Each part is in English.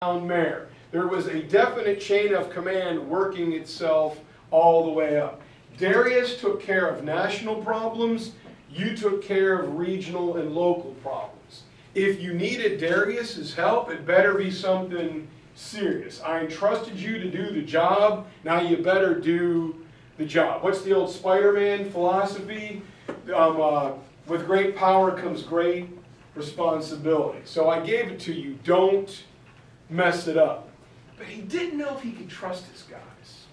town mayor. There was a definite chain of command working itself all the way up. Darius took care of national problems. You took care of regional and local problems. If you needed Darius's help, it better be something serious. I entrusted you to do the job. Now you better do the job. What's the old Spider-Man philosophy? With great power comes great responsibility. So I gave it to you. Don't mess it up. But he didn't know if he could trust his guys.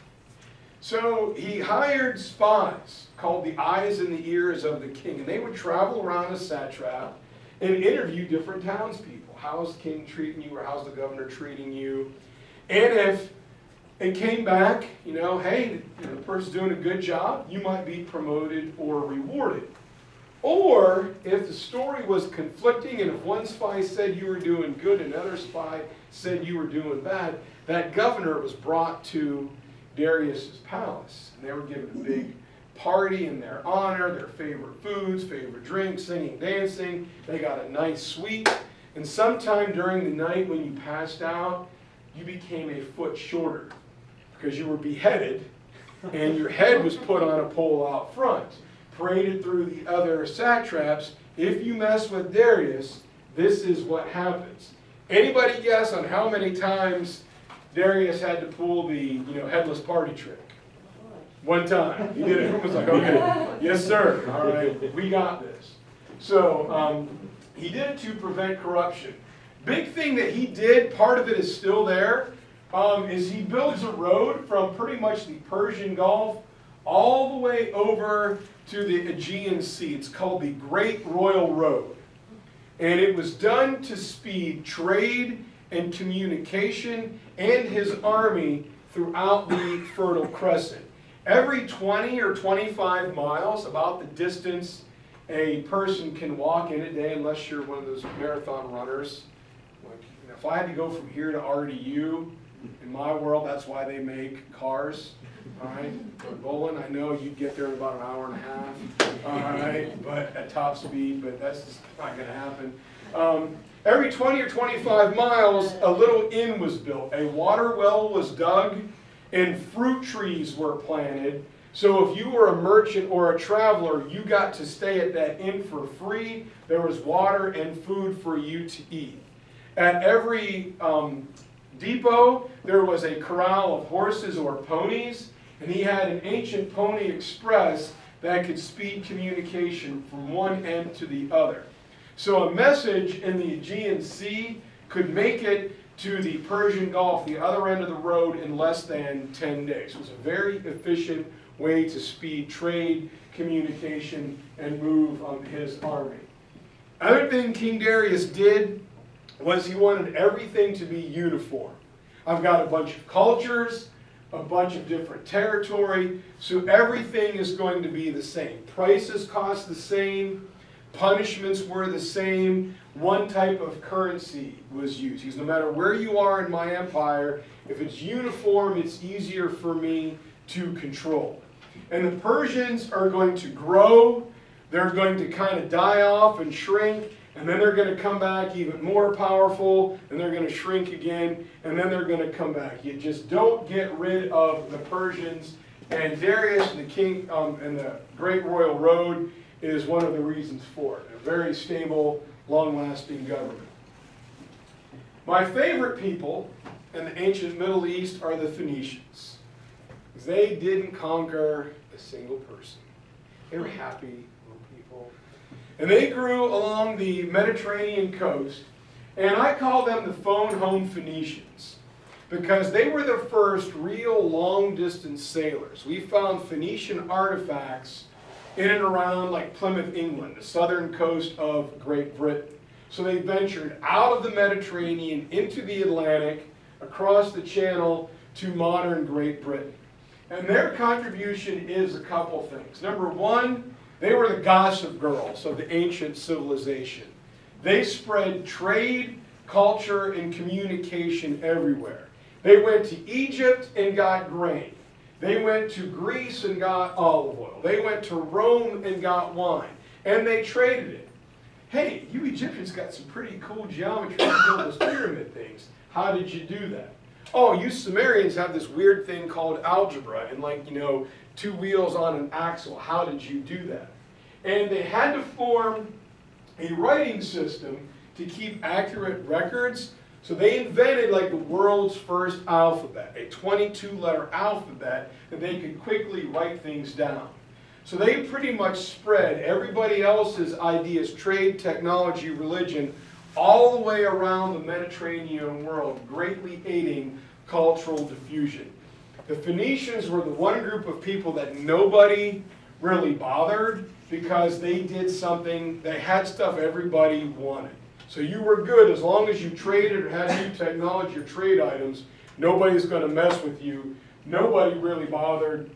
So he hired spies called the eyes and the ears of the king. And they would travel around a satrap and interview different townspeople. How's the king treating you, or how's the governor treating you? And if it came back, hey, the person's doing a good job, you might be promoted or rewarded. Or if the story was conflicting, and if one spy said you were doing good and another spy said you were doing bad, that governor was brought to Darius's palace. And they were given a big party in their honor, their favorite foods, favorite drinks, singing, dancing. They got a nice suite. And sometime during the night when you passed out, you became a foot shorter because you were beheaded and your head was put on a pole out front, paraded through the other satraps. If you mess with Darius, this is what happens. Anybody guess on how many times Darius had to pull the headless party trick? One time. He did it. Everyone was like, okay, yes sir, all right, we got this. So he did it to prevent corruption. Big thing that he did, part of it is still there, is he builds a road from pretty much the Persian Gulf all the way over to the Aegean Sea. It's called the Great Royal Road. And it was done to speed trade and communication and his army throughout the Fertile Crescent. Every 20 or 25 miles, about the distance a person can walk in a day, unless you're one of those marathon runners. Like, if I had to go from here to RDU, in my world, that's why they make cars. All right, but Bolin, I know you'd get there in about an hour and a half. All right, but at top speed, but that's just not going to happen. Every 20 or 25 miles, a little inn was built. A water well was dug, and fruit trees were planted. So if you were a merchant or a traveler, you got to stay at that inn for free. There was water and food for you to eat. At every depot, there was a corral of horses or ponies, and he had an ancient pony express that could speed communication from one end to the other. So a message in the Aegean Sea could make it to the Persian Gulf, the other end of the road, in less than 10 days. It was a very efficient way to speed trade, communication, and move his army. Other thing King Darius did was he wanted everything to be uniform. I've got a bunch of cultures, a bunch of different territory, so everything is going to be the same. Prices cost the same, punishments were the same, one type of currency was used. Because no matter where you are in my empire, if it's uniform, it's easier for me to control. And the Persians are going to grow, they're going to kind of die off and shrink, and then they're going to come back even more powerful, and they're going to shrink again, and then they're going to come back. You just don't get rid of the Persians. And Darius and the king and the Great Royal Road is one of the reasons for it. A very stable, long-lasting government. My favorite people in the ancient Middle East are the Phoenicians. They didn't conquer a single person. They were happy little people. And they grew along the Mediterranean coast, and I call them the phone home Phoenicians because they were the first real long-distance sailors. We found Phoenician artifacts in and around like Plymouth, England, the southern coast of Great Britain. So they ventured out of the Mediterranean into the Atlantic, across the Channel to modern Great Britain. And their contribution is a couple things. Number one, they were the gossip girls of the ancient civilization. They spread trade, culture, and communication everywhere. They went to Egypt and got grain. They went to Greece and got olive oil. They went to Rome and got wine. And they traded it. Hey, you Egyptians got some pretty cool geometry to build those pyramid things. How did you do that? Oh, you Sumerians have this weird thing called algebra and, like, you know, 2 wheels on an axle. How did you do that? And they had to form a writing system to keep accurate records. So they invented like the world's first alphabet, a 22-letter alphabet that they could quickly write things down. So they pretty much spread everybody else's ideas, trade, technology, religion, all the way around the Mediterranean world, greatly aiding cultural diffusion. The Phoenicians were the one group of people that nobody really bothered because they did something, they had stuff everybody wanted. So you were good as long as you traded or had new technology or trade items. Nobody's going to mess with you. Nobody really bothered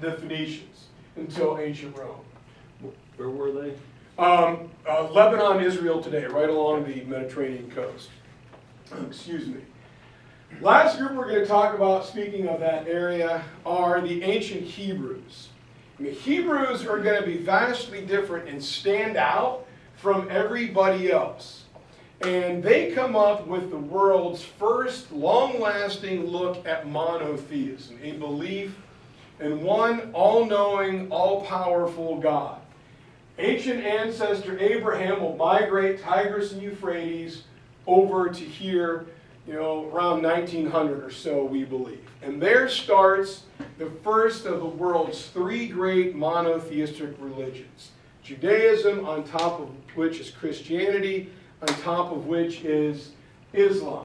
the Phoenicians until ancient Rome. Where were they? Lebanon, Israel today, right along the Mediterranean coast. Excuse me. Last group we're going to talk about, speaking of that area, are the ancient Hebrews. And the Hebrews are going to be vastly different and stand out from everybody else. And they come up with the world's first long-lasting look at monotheism, a belief in one all-knowing, all-powerful God. Ancient ancestor Abraham will migrate Tigris and Euphrates over to here, you know, around 1900 or so, we believe. And there starts the first of the world's 3 great monotheistic religions. Judaism, on top of which is Christianity, on top of which is Islam.